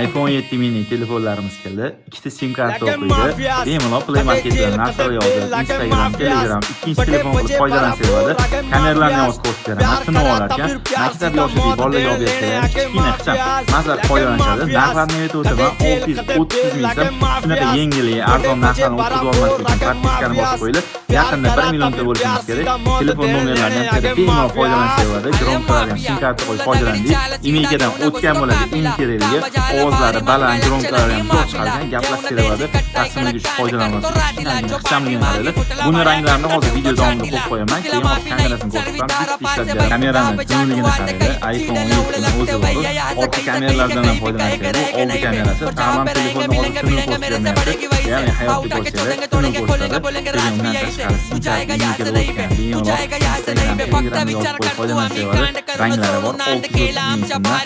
iPhone 7 mini telefonlarimiz keldi. Ikkita sim karta o'qiydi. Bemalol Play Marketdan narsalar yozib, Instagram, Telegram, ikkinchi telefon qilib foydalansa bo'ladi. Kameralarni yozib ko'rsatib beraman. Tinib olarkan, maktab yoshidagi bolalarga olib bersalar, kichkina hisob mazar foydalanishadi. Narxlarni aytib o'taman. 630 ming so'm. Shunaqa yengil, arzon narxlarni o'tkazib olmaslik uchun kartichkani bosib qo'yilib, yaqinda 1 millionta bo'lishimiz kerak. Telefon nomerlarini ham bemalol foydalansa bo'ladi. Gronkalarni ham sim karta qo'yib foydalandik. Imeykadan o'tgan bo'ladi. Eng kerakligi ovozlari baland, gronkalar ham zo'r chiqargan, gaplashib beradi. Rasmlarga shu foydalanasiz. Ixchamligini qaraydi. Buni ranglarini hozir video davomida qo'yib qo'yaman. Keyin hozir kamerasini ko'rsataman. Ishlab beradi. Kamerani jimligini qaraydi. iPhone 7 ni o'zi bor. Orqa kameralardan ham foydalanadi. Oldi kamerasi tamom telefonni hozir tinib ko'rsatmayapti. Ya'ni hayotiy ko'rsatadi. Tinib ko'rsatadi. Keyin undan tashqari Instagram, Telegram yozib qo'yib foydalansa bo'ladi. Ranglari bor. 630 ming so'mdan